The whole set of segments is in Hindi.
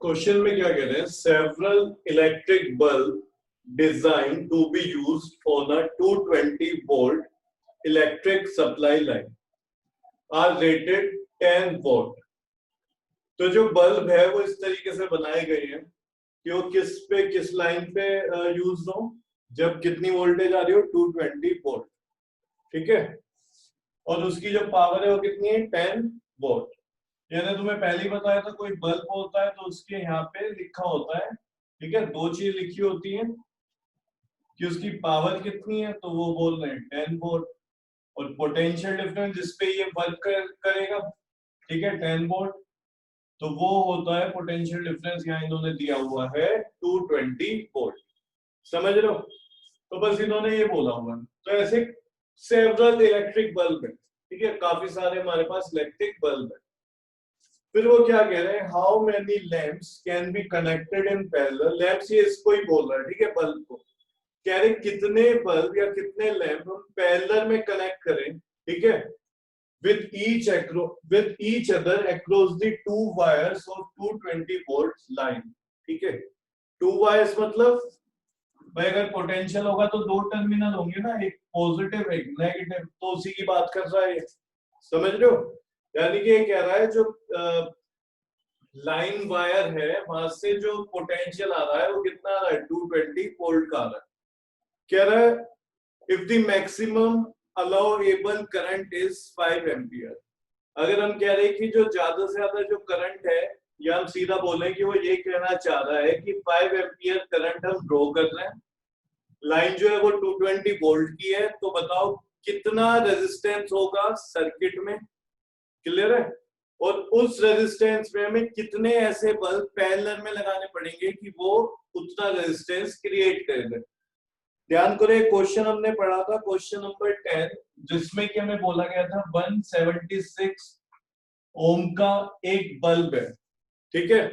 क्वेश्चन में क्या कह रहे हैं, several electric bulb design to be used on a 220 volt electric supply line are rated 10 volt. तो जो बल्ब है वो इस तरीके से बनाए गए हैं कि वो किस लाइन पे यूज हो, जब कितनी वोल्टेज आ रही हो, 220 वोल्ट। ठीक है, और उसकी जो पावर है वो कितनी है, 10 वोल्ट। यानी तुम्हें पहले ही बताया था, कोई बल्ब होता है तो उसके यहाँ पे लिखा होता है, ठीक है, दो चीज लिखी होती है कि उसकी पावर कितनी है, तो वो बोल रहे हैं 10 वोल्ट, और पोटेंशियल डिफरेंस जिसपे ये वर्क करेगा, ठीक है, 10 वोल्ट, तो वो होता है पोटेंशियल डिफरेंस। यहाँ इन्होंने दिया हुआ है 220 वोल्ट। समझ रहे हो? तो बस इन्होंने ये बोला हुआ है। तो ऐसे सेवरल इलेक्ट्रिक बल्ब है, ठीक है, काफी सारे हमारे पास इलेक्ट्रिक बल्ब है। फिर वो क्या कह रहे हैं, how many lamps can be connected in parallel. Lamps ये इसको ही बोल रहा है, ठीक है, बल्ब को। कह रहे कितने बल्ब या कितने लैंप हम पैरेलल में कनेक्ट करें, ठीक है, with each other across the two wires of 220 volts line। ठीक है, टू वायर्स मतलब भाई अगर पोटेंशियल होगा तो दो टर्मिनल होंगे ना, एक पॉजिटिव एक नेगेटिव, तो उसी की बात कर रहा है ये। समझ रहे हो? यानी कि ये कह रहा है जो लाइन वायर है वहां से जो पोटेंशियल आ रहा है वो कितना आ रहा है, 220 वोल्ट का आ रहा है। कह रहा है if the maximum allowable current is 5 ampere. अगर हम कह रहे हैं कि जो ज्यादा से ज्यादा जो करंट है, या हम सीधा बोलें कि वो ये कहना चाह रहा है कि 5 एम्पियर करंट हम ड्रॉ कर रहे हैं, लाइन जो है वो 220 वोल्ट की है, तो बताओ कितना रेजिस्टेंस होगा सर्किट में। क्लियर है? और उस रेजिस्टेंस में हमें कितने ऐसे बल्ब पैरेलल में लगाने पड़ेंगे कि वो उतना रेजिस्टेंस क्रिएट करेगा। ध्यान करो, एक क्वेश्चन हमने पढ़ा था, क्वेश्चन नंबर 10, जिसमें कि हमें बोला गया था 176 ओम का एक बल्ब है, ठीक है।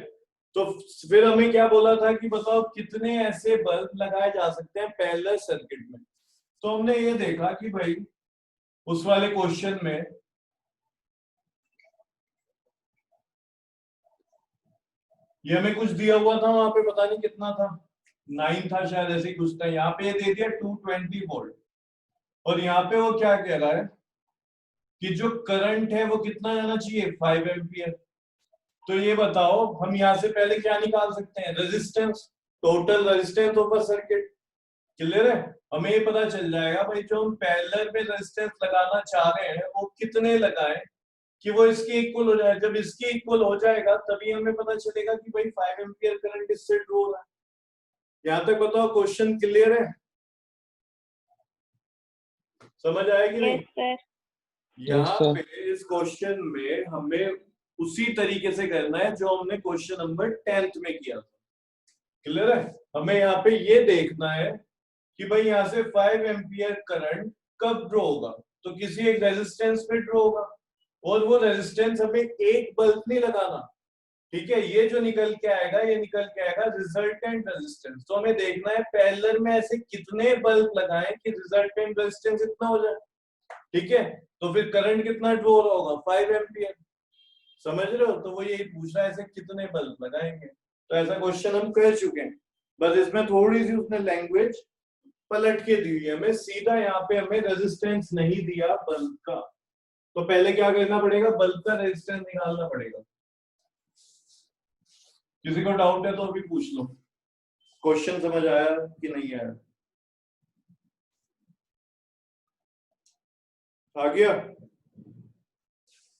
तो फिर हमें क्या बोला था कि बताओ कितने ऐसे बल्ब लगाए जा सकते हैं पैरेलल सर्किट में। तो हमने ये देखा कि भाई उस वाले क्वेश्चन में ये हमें कुछ दिया हुआ था, वहां पे पता नहीं कितना था, 9 था शायद, ऐसे ही कुछ था। यहाँ पे ये दे दिया 220 वोल्ट, और यहाँ पे वो क्या कह रहा है कि जो करंट है वो कितना जाना चाहिए, 5 एम्पियर। तो ये बताओ हम यहाँ से पहले क्या निकाल सकते हैं, resistance, total resistance over circuit. Clear है? हमें ये पता चल जाएगा भाई जो हम पैरेलल में रेजिस्टेंस लगाना चाह रहे हैं वो कितने लगाएं कि वो इसके इक्वल हो जाए। जब इसके इक्वल हो जाएगा तभी हमें पता चलेगा कि भाई 5 एम्पियर करंट इससे ड्रॉ हो रहा है। यहां तक बताओ क्वेश्चन क्लियर है? समझ आएगी नहीं? सर। यहाँ पे इस क्वेश्चन में हमें उसी तरीके से करना है जो हमने क्वेश्चन नंबर 10 में किया था। क्लियर है? हमें यहाँ पे ये देखना है कि भाई यहाँ से 5 एम्पियर करंट कब ड्रॉ होगा, तो किसी एक रेजिस्टेंस पे ड्रॉ होगा, और वो रेजिस्टेंस हमें एक बल्ब नहीं लगाना, ठीक है। ये जो निकल के आएगा ये निकल के आएगा रिजल्टेंट रेजिस्टेंस। तो हमें देखना है पैरेलल में ऐसे कितने बल्ब लगाएं कि रिजल्टेंट रेजिस्टेंस इतना हो जाए, ठीक है। तो फिर करंट कितना ड्रॉ हो रहा होगा, 5 एम्पियर। समझ रहे हो? तो वो यही पूछ रहा है ऐसे कितने बल्ब लगाएंगे। तो ऐसा क्वेश्चन हम कर चुके हैं, बस इसमें थोड़ी सी उसने लैंग्वेज पलट के दी है। हमें सीधा यहाँ पे हमें रेजिस्टेंस नहीं दिया बल्ब का, तो पहले क्या करना पड़ेगा, बल्ब का रेजिस्टेंस निकालना पड़ेगा। किसी को डाउट है तो अभी पूछ लो, क्वेश्चन समझ आया कि नहीं आया? आ गया?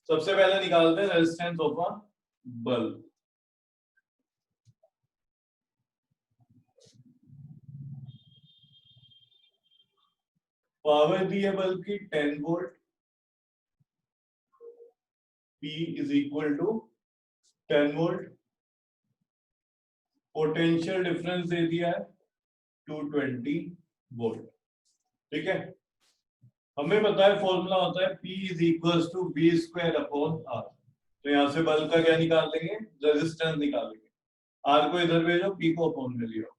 सबसे पहले निकालते हैं resistance of a bulb. Power दी है बल्ब की 10 volt, P is equal to 10 volt. Potential difference दे दिया है 220 वोल्ट, ठीक है। हमें पता है फॉर्मूला होता है P is equal to V square upon R। तो यहां से बल्ब का क्या निकाल लेंगे, रेजिस्टेंस निकालेंगे। R को इधर भेजो, P को अपॉन में लियो,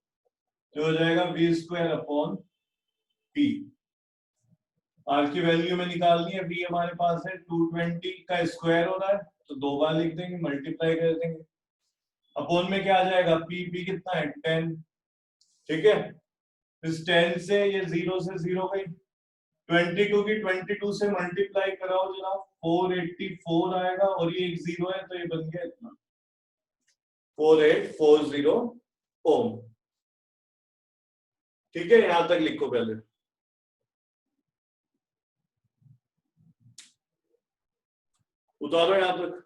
तो हो जाएगा V square upon P। R की वैल्यू में निकालनी है, V हमारे पास है 220 का स्क्वायर हो रहा है, तो दो बार लिख देंगे, मल्टीप्लाई कर देंगे। अपोन में क्या आ जाएगा, पी, पी कितना है 10, ठीक है। इस 10 से ये 0 से 0 गई, 22 की 22 से मल्टीप्लाई कराओ जनाब, 484 आएगा, और ये एक 0 है तो ये बन गया इतना 4840 ओम। ठीक है, यहां तक लिखो पहले। उतारो यहां तक।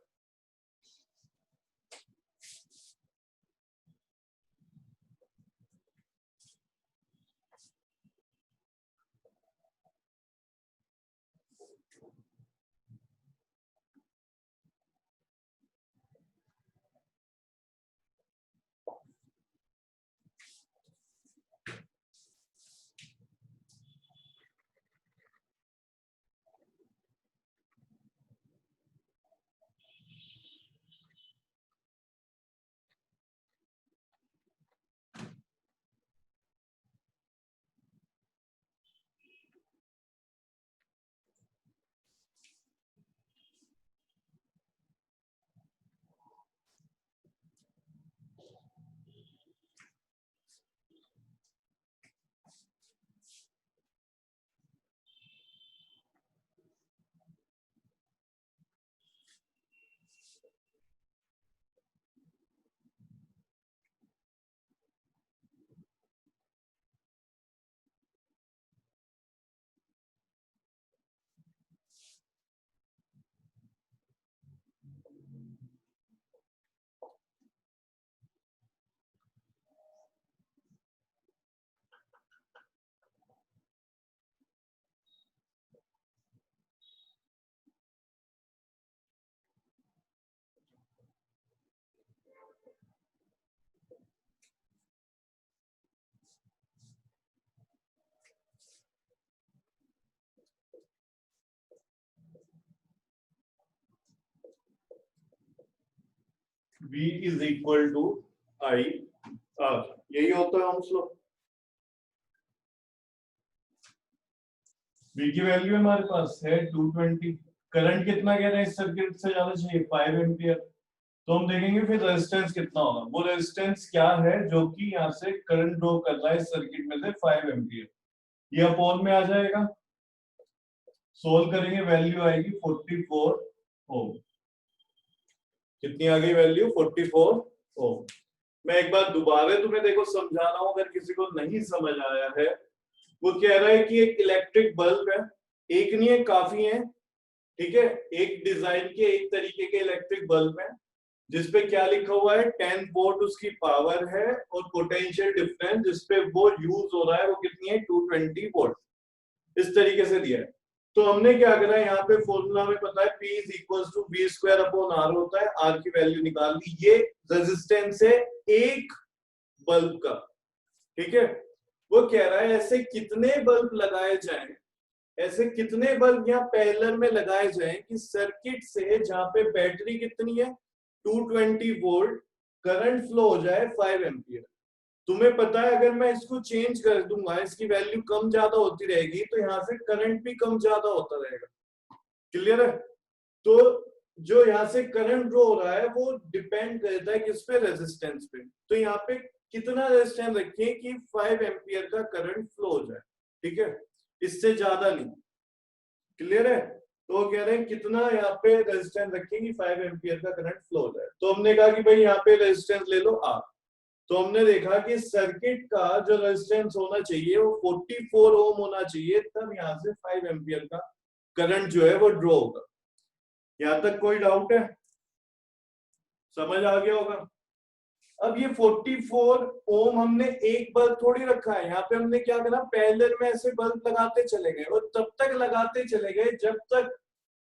V is equal to I R, यही होता है ओम्स लॉ। V की वैल्यू हमारे पास है 220, करंट कितना कह रहे हैं इस सर्किट से जाना चाहिए 5 एम्पियर। तो हम देखेंगे फिर रेजिस्टेंस कितना होगा, वो रेजिस्टेंस क्या है जो कि यहाँ से करंट ड्रॉ कर रहा है इस सर्किट में से 5 एम्पियर, ये अपॉन में आ जाएगा। सोल्व करेंगे, वैल्यू आएगी 44 ओम। कितनी आ गई वैल्यू, 44 ओम। मैं एक बार दोबारा तुम्हें देखो समझा रहा हूं, अगर किसी को नहीं समझ आया है। वो कह रहा है कि एक इलेक्ट्रिक बल्ब है, एक नहीं है काफी है, ठीक है। एक डिजाइन के एक तरीके के इलेक्ट्रिक बल्ब है जिसपे क्या लिखा हुआ है 10 वोल्ट उसकी पावर है, और पोटेंशियल डिफरेंस जिसपे वो यूज हो रहा है वो कितनी है 220 वोल्ट, इस तरीके से दिया है। तो हमने क्या करा है, यहाँ पे फॉर्मूला में पता है P is equal to V square upon R होता है, आर की वैल्यू निकाल ली, ये रेजिस्टेंस है एक बल्ब का, ठीक है। वो कह रहा है ऐसे कितने बल्ब लगाए जाएं, ऐसे कितने बल्ब यहाँ पैरेलल में लगाए जाएं कि सर्किट से जहां पे बैटरी कितनी है 220 वोल्ट, करंट फ्लो हो जाए 5 एम्पियर। तुम्हें पता है अगर मैं इसको चेंज कर दूंगा, इसकी वैल्यू कम ज्यादा होती रहेगी, तो यहाँ से करंट भी कम ज्यादा होता रहेगा। क्लियर है। तो जो यहाँ से करंट ड्रॉ हो रहा है वो डिपेंड करता है किस पे, रेजिस्टेंस पे। तो यहाँ पे कितना रेजिस्टेंस रखें कि 5 एम्पियर का करंट फ्लो हो जाए, ठीक है, इससे ज्यादा नहीं। क्लियर है। तो वो कह रहे हैं कितना यहाँ पे रेजिस्टेंस रखें कि 5 एम्पियर का करंट फ्लो हो जाए। तो हमने कहा कि भाई यहाँ पे रेजिस्टेंस ले लो आर। तो हमने देखा कि सर्किट का जो रेजिस्टेंस होना चाहिए वो 44 ओम होना चाहिए, तब यहाँ से 5 एम्पियर का करंट जो है वो ड्रॉ होगा। यहां तक कोई डाउट है, समझ आ गया होगा। अब ये 44 ओम हमने एक बल्ब थोड़ी रखा है, यहाँ पे हमने क्या करा, पैरेलल में ऐसे बल्ब लगाते चले गए, और तब तक लगाते चले गए जब तक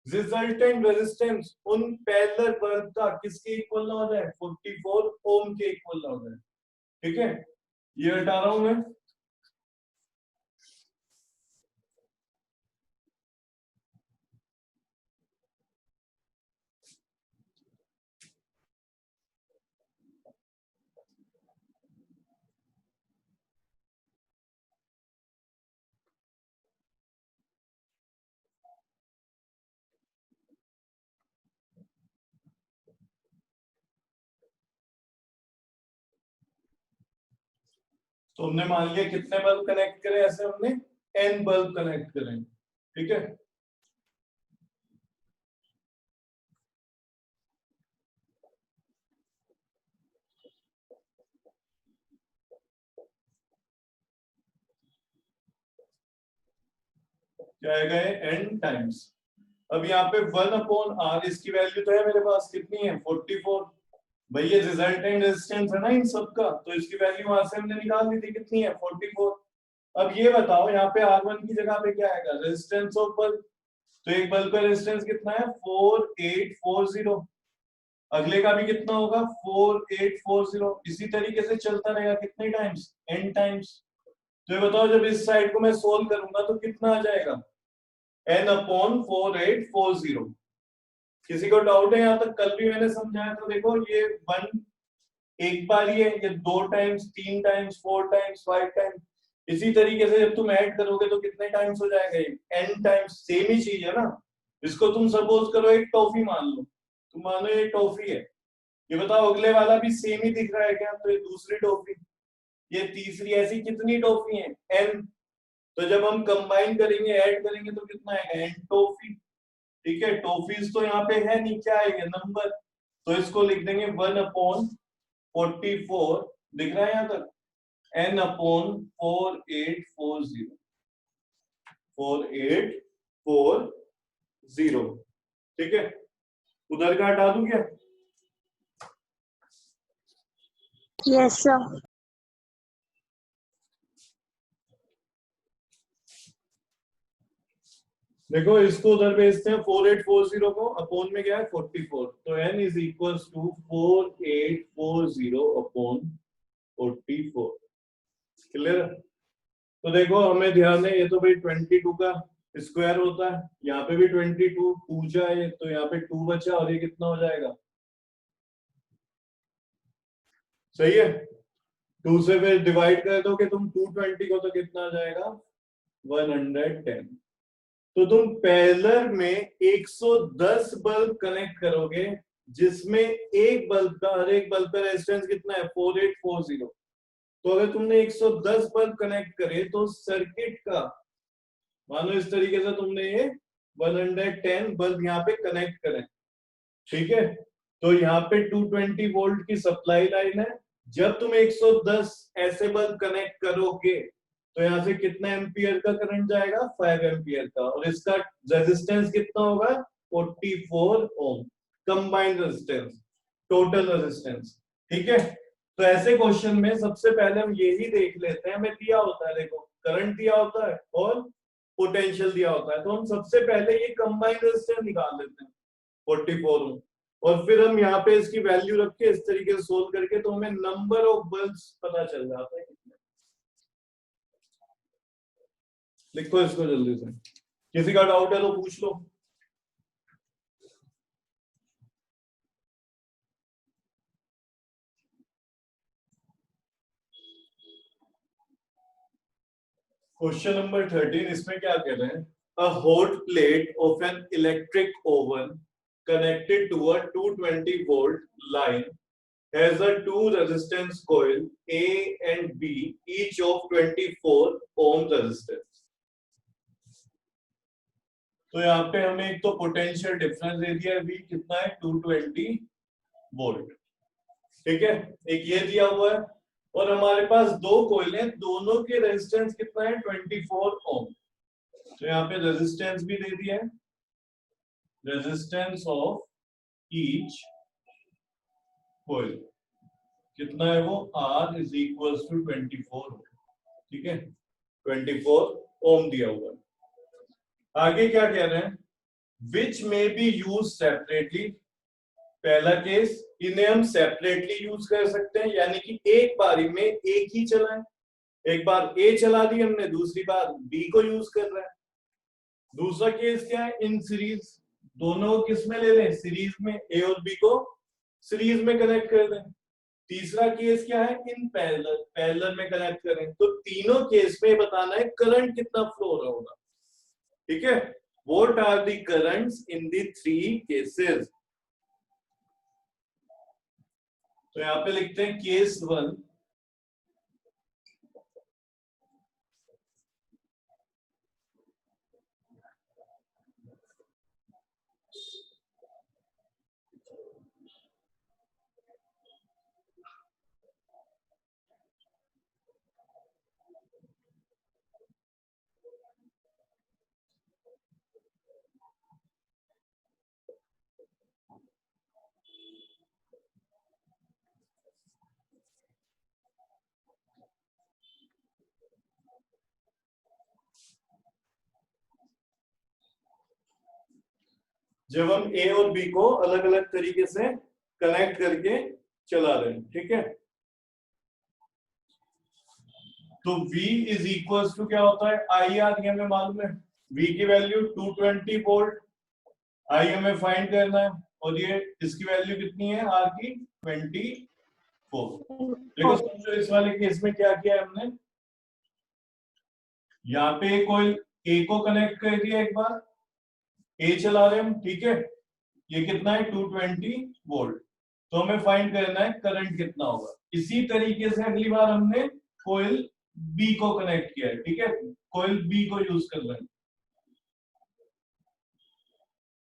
रिजल्टेंट रेजिस्टेंस उन पैरेलल बल्ब का किसके इक्वल ना हो जाए, 44 ओम के इक्वल ना हो जाए, ठीक है। ये हटा रहा हूं मैं। तो हमने मान लिया कितने बल्ब कनेक्ट करे, ऐसे हमने n बल्ब कनेक्ट करें, ठीक है। क्या आएगा n टाइम्स, अब यहाँ पे 1/r, इसकी वैल्यू तो है मेरे पास, कितनी है 44। भाई ये रिजल्टेंट रेजिस्टेंस है ना इन सबका, तो इसकी वैल्यू वहां से हमने निकाल दी थी, कितनी है 44। अब ये बताओ यहाँ पे R1 की जगह पे क्या आएगा, रेजिस्टेंस ऑफ बल्ब। तो एक बल्ब का रेजिस्टेंस कितना है 4840, अगले का भी कितना होगा 4840, इसी तरीके से चलता रहेगा, कितने टाइम्स n टाइम्स। तो ये बताओ जब इस साइड को मैं सोल्व करूंगा तो कितना आ जाएगा n/4840। किसी को डाउट है यहाँ तक, कल भी मैंने समझाया था, देखो ये 1 एक बार ही है, ये 2 टाइम्स 3 टाइम्स 4 टाइम्स 5 टाइम्स, इसी तरीके से जब तुम ऐड करोगे तो कितने टाइम्स हो जाएगा ये n टाइम्स, सेम ही चीज है ना। इसको तुम सपोज करो एक टॉफी मान लो, तुम मानो ये टॉफी है, ये बताओ अगले वाला भी सेम ही दिख रहा है क्या, तो ये दूसरी टॉफी, ये तीसरी, ऐसी कितनी टॉफी है n। तो जब हम कंबाइन करेंगे ऐड करेंगे तो कितना आएगा n टॉफी, ठीक है। टॉफीज तो यहाँ पे है नहीं, क्या आएगा नंबर, तो इसको लिख देंगे 1/44, दिख रहा है यहाँ तक, n/4840, 4840, ठीक है। उधर का हटा दूं क्या, यस सर। देखो इसको उधर भेजते हैं 4840 को, अपोन में क्या है 44, तो n is equals to 4840 upon 44, clear. तो देखो हमें ध्यान है, ये तो भाई 22 का स्क्वायर होता है, यहाँ पे भी 22 2 जाए तो यहाँ पे 2 बचा, और ये कितना हो जाएगा, सही है। 2 से फिर डिवाइड कर दोगे तुम 220 को तो कितना आ जाएगा 110। तो तुम पैरेलल में 110 बल्ब कनेक्ट करोगे, जिसमें एक बल्ब का, हर एक बल्ब का रेजिस्टेंस कितना है 4840। तो अगर तुमने 110 बल्ब कनेक्ट करे तो सर्किट का, मानो इस तरीके से तुमने ये 110 बल्ब यहाँ पे कनेक्ट करें, ठीक है। तो यहाँ पे 220 वोल्ट की सप्लाई लाइन है, जब तुम 110 ऐसे बल्ब कनेक्ट करोगे तो यहाँ से कितना एम्पियर का करंट जाएगा 5 एम्पियर का, और इसका रेजिस्टेंस कितना होगा 44 ओम, कंबाइंड रेजिस्टेंस, टोटल रेजिस्टेंस, ठीक है। तो ऐसे क्वेश्चन में सबसे पहले हम यही देख लेते हैं, हमें दिया होता है, देखो करंट दिया होता है और पोटेंशियल दिया होता है, तो हम सबसे पहले ये कंबाइंड रेजिस्टेंस निकाल लेते हैं 44 ओम, और फिर हम यहाँ पे इसकी वैल्यू रख के इस तरीके से सोल्व करके तो हमें नंबर ऑफ बल्ब्स पता चल जाता है कितने। लिखो इसको जल्दी से, किसी का डाउट है तो पूछ लो। क्वेश्चन नंबर 13, इसमें क्या कह रहे हैं, a hot plate of an electric oven connected to a 220 volt line has a two resistance coil A and B, each of 24 ohm resistance। तो यहाँ पे हमें एक तो पोटेंशियल डिफरेंस दे दिया है V कितना है 220 वोल्ट, ठीक है, एक ये दिया हुआ है, और हमारे पास दो कोयल हैं, दोनों के रेजिस्टेंस कितना है 24 ओम। तो यहाँ पे रेजिस्टेंस भी दे दिया है, रेजिस्टेंस ऑफ ईच कोयल कितना है वो R इज इक्वल टू 24, ठीक है 24 ओम दिया हुआ है। आगे क्या कह रहे हैं, विच में बी यूज सेपरेटली, पहला केस, इन्हें हम सेपरेटली यूज कर सकते हैं, यानी कि एक बारी में एक ही चलाएं, एक बार ए चला दी हमने, दूसरी बार बी को यूज कर रहे हैं। दूसरा केस क्या है, इन सीरीज, दोनों किस में ले लें सीरीज में, ए और बी को सीरीज में कनेक्ट कर दें। तीसरा केस क्या है, इन पैरेलल, पैरेलल में कनेक्ट करें। तो तीनों केस में बताना है करंट कितना फ्लो हो रहा होगा, ठीक है। What are the currents in the three cases. तो यहां पे लिखते हैं केस 1, जब हम ए और बी को अलग अलग तरीके से कनेक्ट करके चला रहे हैं, ठीक है। तो V इज इक्वल टू क्या होता है, आई आर, ये हमें मालूम है। V की वैल्यू 220 वोल्ट, आई हमें फाइंड करना है, और ये इसकी वैल्यू कितनी है, आर की 24। देखो समझो, इस वाले केस में क्या किया है हमने, यहाँ पे कोई ए को कनेक्ट कर दिया एक बार, ए चला रहे हम, ठीक है। ये कितना है, 220 वोल्ट। तो हमें फाइंड करना है करंट कितना होगा। इसी तरीके से अगली बार हमने कोयल बी को कनेक्ट किया है, ठीक है, कोयल बी को यूज कर रहे हैं,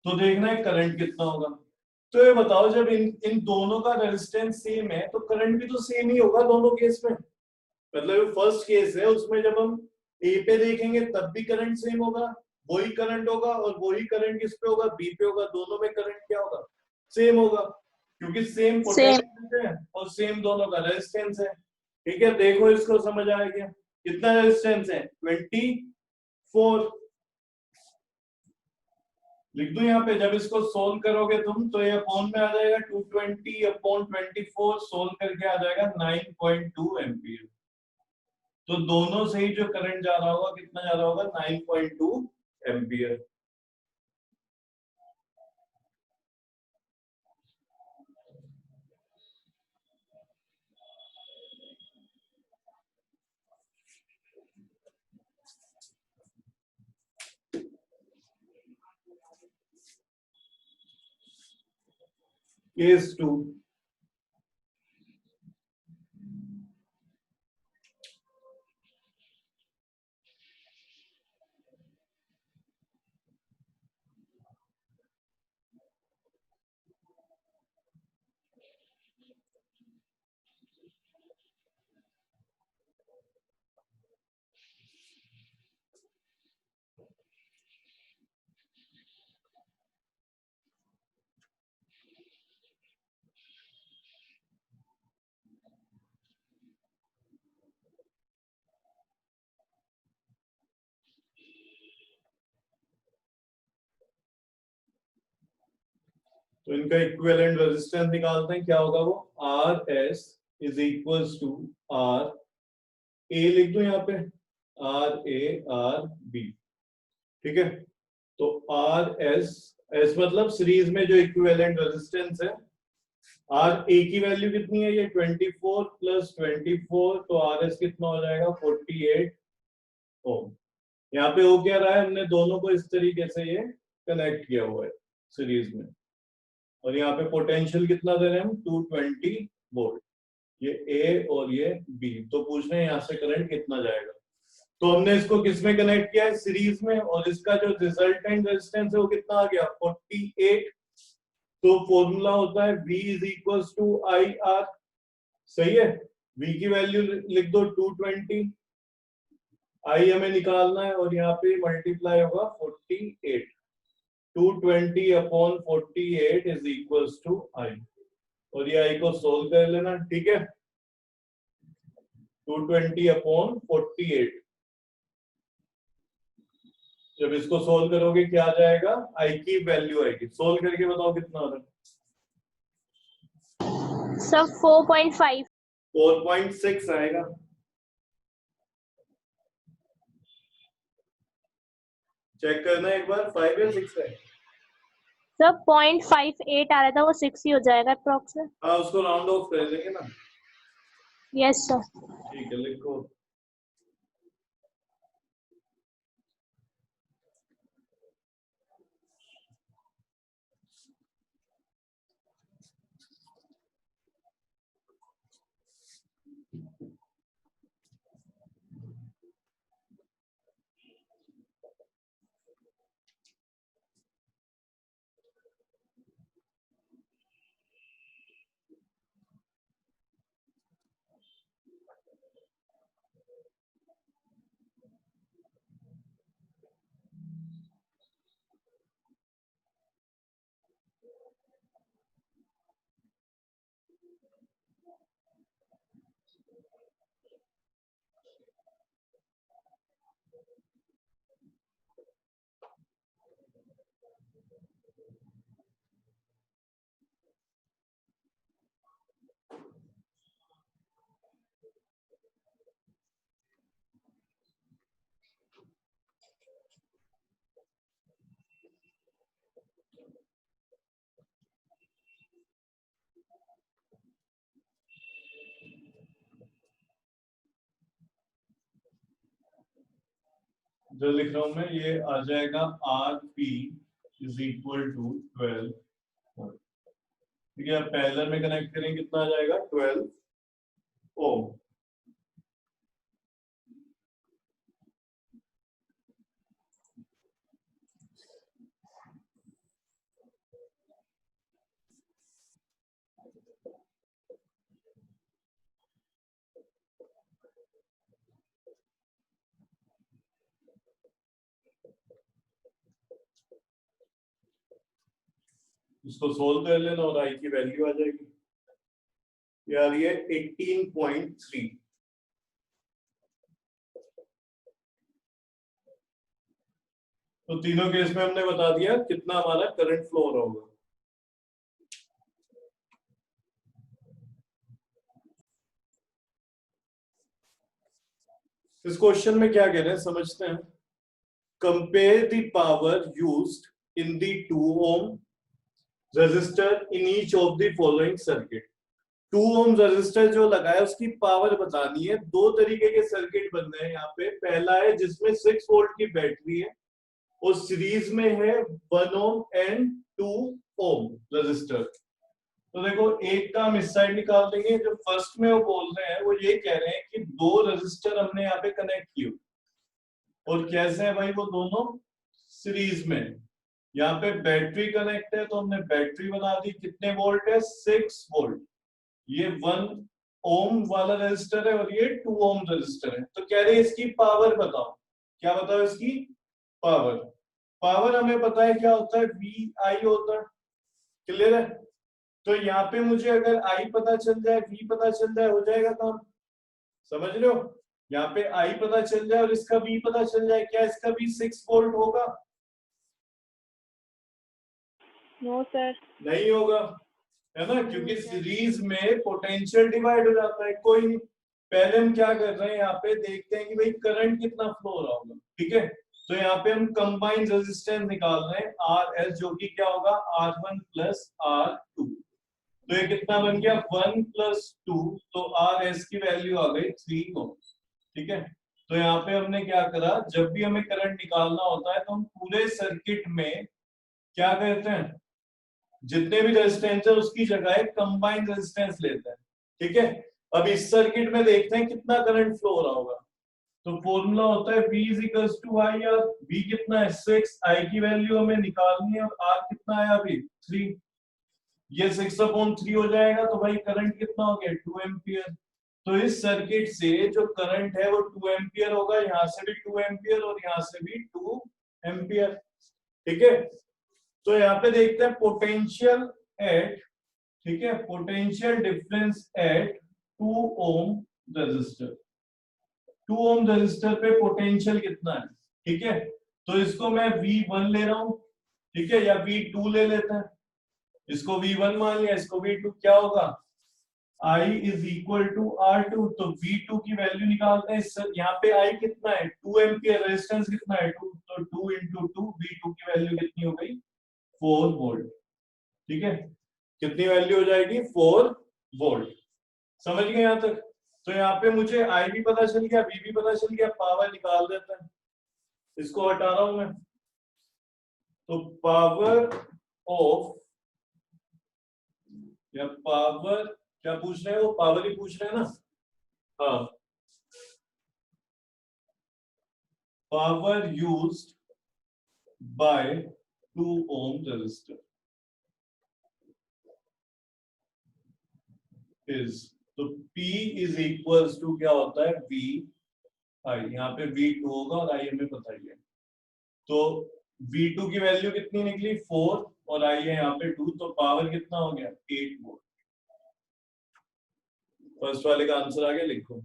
तो देखना है करंट कितना होगा। तो ये बताओ, जब इन इन दोनों का रेजिस्टेंस सेम है तो करंट भी तो सेम ही होगा दोनों केस में। मतलब फर्स्ट केस है, उसमें जब हम ए पे देखेंगे तब भी करंट सेम होगा, वही करंट होगा, और वही करंट किस पे होगा, बी पे होगा, दोनों में करंट क्या होगा, सेम होगा, क्योंकि सेम सेम। पोटेंशियल है और सेम दोनों का रेजिस्टेंस है। ठीक है, देखो इसको समझ आ गया, कितना रेजिस्टेंस है, 24। लिख दूं यहाँ पे, जब इसको सोल्व करोगे तुम तो ये अपॉन में आ जाएगा 220 अपॉन 24, सोल्व करके आ जाएगा 9.2 एम्पियर। तो दोनों से ही जो करंट जा रहा होगा कितना जा रहा होगा, 9.2 एम्पियर। केस 2, तो इनका इक्विवेलेंट रेजिस्टेंस निकालते हैं, क्या होगा वो, R S is equals to R A, लिख दो यहाँ पे, आर ए आर बी, ठीक है। तो आर एस, एस मतलब सीरीज में जो इक्विवेलेंट रेजिस्टेंस है, आर ए की वैल्यू कितनी है, ये 24 प्लस 24, तो आर एस कितना हो जाएगा, 48 ओम। यहाँ पे हो क्या रहा है, हमने दोनों को इस तरीके से ये कनेक्ट किया हुआ है सीरीज में, और यहाँ पे पोटेंशियल कितना दे रहे हैं हम, 220 वोल्ट, ये ए और ये बी। तो पूछ रहे हैं यहाँ से करंट कितना जाएगा। तो हमने इसको किस में कनेक्ट किया है, सीरीज में, और इसका जो रिजल्टेंट रेजिस्टेंस है वो कितना आ गया, 48। तो फॉर्मूला होता है V is equal to I R, सही है। V की वैल्यू लिख दो 220, आई हमें निकालना है, और यहाँ पे मल्टीप्लाई होगा 48, 220 अपॉन 48 इज इक्वल टू आई, और ये आई को सोल्व कर लेना, ठीक है। 220 अपॉन 48, जब इसको सोल्व करोगे क्या आ जाएगा, आई की वैल्यू आएगी, सोल्व करके बताओ कितना आ रहा है, सब 4.5। 4.6 आएगा। चेक करना एक बार, 5 या 6 है। सब 0.58 आ रहा था, वो 6 ही हो जाएगा अप्रोक्स में। हाँ, उसको राउंड ऑफ कर देंगे ना, यस सर। ठीक है, लिखो। जो लिख रहा हूं मैं ये आ जाएगा R P is equal to 12 ohm. ठीक है, पैरेलल में कनेक्ट करेंगे कितना आ जाएगा 12 ओम। इसको सोल्व कर लेना और आई की वैल्यू आ जाएगी, यार ये 18.3। तो तीनों केस में हमने बता दिया कितना हमारा करंट फ्लो हो रहा होगा। इस क्वेश्चन में क्या कह रहे हैं समझते हैं। Compare the power used in the 2 ohm resistor in each of the following circuit. 2 ohm resistor जो लगाया उसकी पावर बतानी है। दो तरीके के सर्किट बन रहे हैं यहाँ पे। पहला है जिसमें 6 वोल्ट की बैटरी है और सीरीज में है 1 ohm एंड 2 ohm रेजिस्टर। तो देखो एक का हम इस साइड निकाल देंगे। जो फर्स्ट में वो बोल रहे हैं वो ये कह रहे हैं कि दो रेजिस्टर हमने यहाँ पे कनेक्ट किए और कैसे है भाई वो दोनों सीरीज में। यहाँ पे बैटरी कनेक्ट है तो हमने बैटरी बना दी। कितने वोल्ट है 6 वोल्ट। ये 1 ओम वाला रेजिस्टर है और ये 2 ओम रेजिस्टर है। तो कह रहे हैं इसकी पावर बताओ। क्या बताओ इसकी पावर। पावर हमें पता है क्या होता है वी आई होता है। क्लियर है। तो यहाँ पे मुझे अगर आई पता चल जाए वी पता चल जाए हो जाएगा काम। समझ रहे हो। यहाँ पे आई पता चल जाए और इसका वी पता चल जाए। क्या इसका भी 6 वोल्ट होगा। No sir. नहीं होगा है ना, क्योंकि सीरीज में पोटेंशियल डिवाइड हो जाता है। कोई नहीं, पहले हम क्या कर रहे हैं यहाँ पे देखते हैं कि भाई करंट कितना फ्लो हो रहा होगा। ठीक है, तो यहाँ पे हम कंबाइंड रेजिस्टेंस निकाल रहे हैं आर एस, जो कि क्या होगा R1 प्लस R2। तो ये कितना बन गया 1 प्लस 2। तो आर एस की वैल्यू आ गई 3 ओम। ठीक है, तो यहाँ पे हमने क्या करा, जब भी हमें करंट निकालना होता है तो हम पूरे सर्किट में क्या करते हैं, जितने भी रेजिस्टेंस है उसकी जगह कंबाइंड रेजिस्टेंस लेते हैं। ठीक है, अब इस सर्किट में देखते हैं कितना करंट फ्लो हो रहा होगा। तो फॉर्मूला होता है V is equals to I R. V कितना है 6, आई की वैल्यू हमें निकालनी है और R कितना है अभी 3। ये 6/3 हो जाएगा। तो भाई करंट कितना हो गया 2 एम्पियर। तो इस सर्किट से जो करंट है वो 2 एम्पियर होगा। यहाँ से भी 2 एम्पियर और यहाँ से भी 2 एम्पियर। ठीक है, तो यहाँ पे देखते हैं पोटेंशियल एट, ठीक है, potential difference at 2 ohm resistor. 2 ohm resistor पे पोटेंशियल कितना है। ठीक है, तो इसको मैं V1 ले रहा हूं। ठीक है, या V2 ले लेते हैं। इसको V1 मान लिया, इसको V2। क्या होगा I is equal to R2। तो V2 की वैल्यू निकालते हैं। यहाँ पे I कितना है 2 एम्पियर, रेजिस्टेंस कितना है 2। तो 2 इंटू 2, V2 की वैल्यू कितनी हो गई 4 वोल्ट। ठीक है, कितनी वैल्यू हो जाएगी 4 वोल्ट। समझ गए यहां तक। तो यहाँ पे मुझे आई भी पता चल गया, वी भी पता चल गया। पावर निकाल देते हैं। इसको हटा रहा हूं मैं। तो पावर ऑफ, या पावर क्या पूछ रहे हैं, वो पावर ही पूछ रहे हैं ना। हाँ, power used by 2 ohm resistor is, तो P इज इक्वल्स टू क्या होता है V आई। यहाँ पे V2 होगा और I हमें पता ही है। तो V2 की वैल्यू कितनी निकली 4 और I है यहाँ पे 2। तो पावर कितना हो गया 8 वोल्ट। फर्स्ट वाले का आंसर आगे लिखो।